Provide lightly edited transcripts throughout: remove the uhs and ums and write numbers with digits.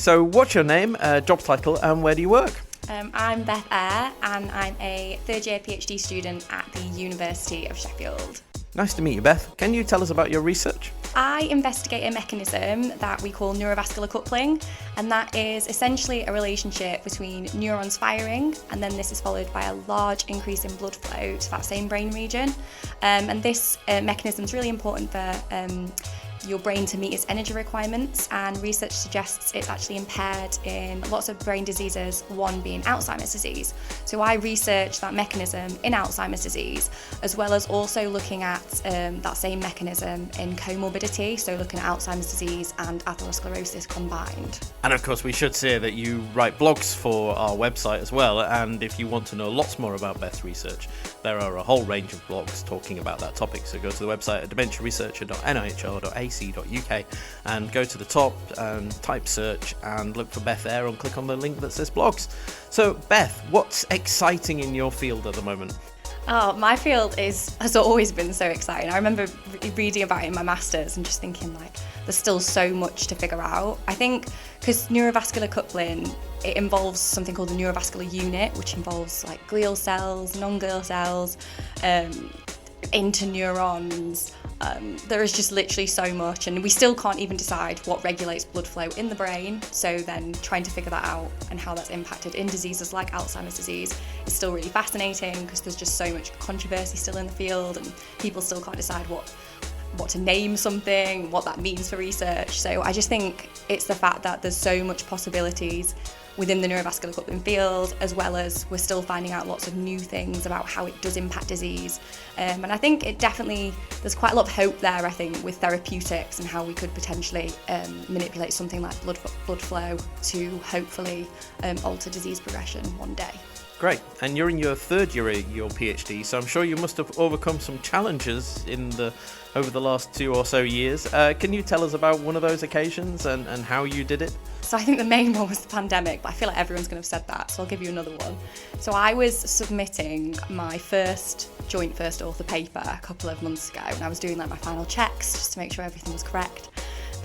So what's your name, job title, and where do you work? I'm Beth Eyre and I'm a third year PhD student at the University of Sheffield. Nice to meet you, Beth. Can you tell us about your research? I investigate a mechanism that we call neurovascular coupling, and that is essentially a relationship between neurons firing, and then this is followed by a large increase in blood flow to that same brain region. And this mechanism is really important for your brain to meet its energy requirements, and research suggests it's actually impaired in lots of brain diseases, one being Alzheimer's disease. So I researched that mechanism in Alzheimer's disease, as well as also looking at that same mechanism in comorbidity, so looking at Alzheimer's disease and atherosclerosis combined. And of course, we should say that you write blogs for our website as well, and if you want to know lots more about Beth's research, there are a whole range of blogs talking about that topic. So go to the website at dementiaresearcher.nihr.ac.uk and go to the top and type search and look for Beth Eyre and click on the link that says blogs. So Beth, what's exciting in your field at the moment? Oh, my field has always been so exciting. I remember reading about it in my master's and just thinking there's still so much to figure out. I think because neurovascular coupling, it involves something called the neurovascular unit, which involves glial cells, non-glial cells, interneurons. There is just literally so much, and we still can't even decide what regulates blood flow in the brain. So then trying to figure that out and how that's impacted in diseases like Alzheimer's disease is still really fascinating, because there's just so much controversy still in the field, and people still can't decide what to name something, what that means for research. So I just think it's the fact that there's so much possibilities within the neurovascular coupling field, as well as we're still finding out lots of new things about how it does impact disease. And I think there's quite a lot of hope there, I think, with therapeutics and how we could potentially manipulate something like blood flow to hopefully alter disease progression one day. Great. And you're in your third year of your PhD, so I'm sure you must have overcome some challenges over the last 2 or so years. Can you tell us about one of those occasions and how you did it? So I think the main one was the pandemic, but I feel like everyone's going to have said that, so I'll give you another one. So I was submitting my joint first author paper a couple of months ago, and I was doing my final checks just to make sure everything was correct.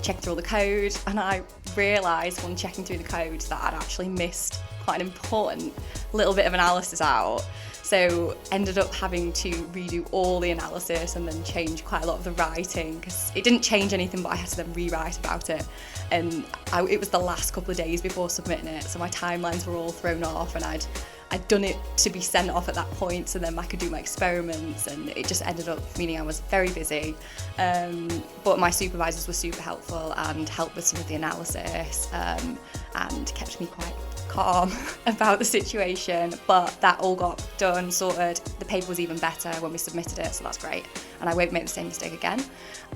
Checking through all the code, and I realised when checking through the code that I'd actually missed quite an important little bit of analysis out. So ended up having to redo all the analysis and then change quite a lot of the writing, because it didn't change anything, but I had to then rewrite about it. And it was the last couple of days before submitting it, so my timelines were all thrown off, and I'd done it to be sent off at that point so then I could do my experiments, and it just ended up meaning I was very busy. But my supervisors were super helpful and helped with some of the analysis and kept me quite calm about the situation, but that all got done, sorted. The paper was even better when we submitted it, so that's great, and I won't make the same mistake again.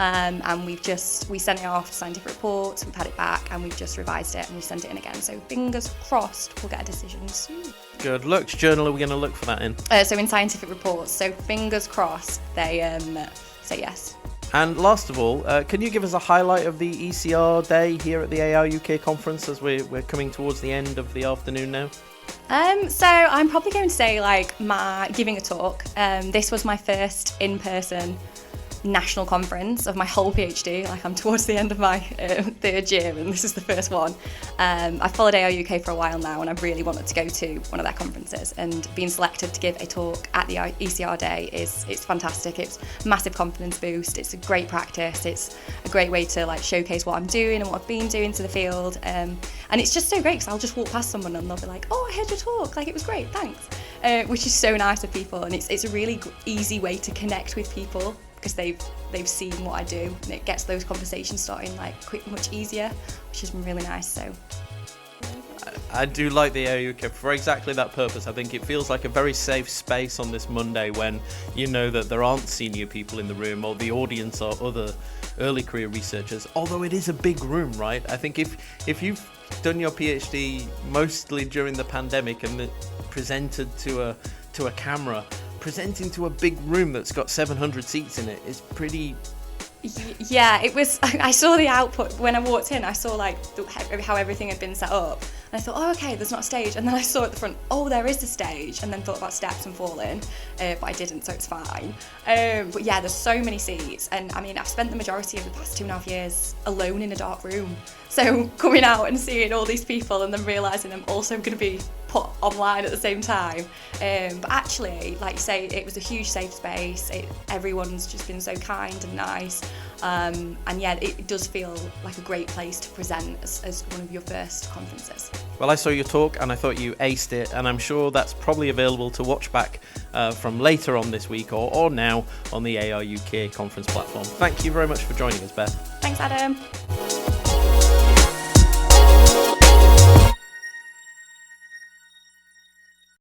And we sent it off to scientific reports, we've had it back, and we've just revised it and we sent it in again, so fingers crossed we'll get a decision soon. Good. Which journal are we going to look for that in? So in scientific reports, so fingers crossed they say yes. And last of all, can you give us a highlight of the ECR day here at the AR UK conference, as we're coming towards the end of the afternoon now? So I'm probably going to say my giving a talk. This was my first in-person national conference of my whole PhD. I'm towards the end of my third year, and this is the first one. I've followed AR UK for a while now, and I've really wanted to go to one of their conferences, and being selected to give a talk at the ECR day it's fantastic. It's a massive confidence boost, it's a great practice, it's a great way to showcase what I'm doing and what I've been doing to the field, and it's just so great because I'll just walk past someone and they'll be like, oh, I heard your talk, it was great, thanks, which is so nice of people, and it's a really easy way to connect with people, because they've seen what I do, and it gets those conversations starting much easier, which has been really nice. So I do like the AUK for exactly that purpose. I think it feels like a very safe space on this Monday when you know that there aren't senior people in the room, or the audience are other early career researchers, although it is a big room, right? I think if you've done your PhD mostly during the pandemic and presented to a camera, presenting to a big room that's got 700 seats in it is pretty... Yeah, it was. I saw the output when I walked in. I saw how everything had been set up, And I thought, oh, okay, there's not a stage. And then I saw at the front, oh, there is a stage. And then thought about steps and falling, but I didn't, so it's fine. But yeah, there's so many seats. And I mean, I've spent the majority of the past 2.5 years alone in a dark room. So coming out and seeing all these people and then realising I'm also going to be put online at the same time. But actually, like you say, it was a huge safe space. Everyone's just been so kind and nice. And yeah, it does feel like a great place to present as one of your first conferences. Well, I saw your talk and I thought you aced it, and I'm sure that's probably available to watch back from later on this week or now on the AR UK conference platform. Thank you very much for joining us, Beth. Thanks, Adam.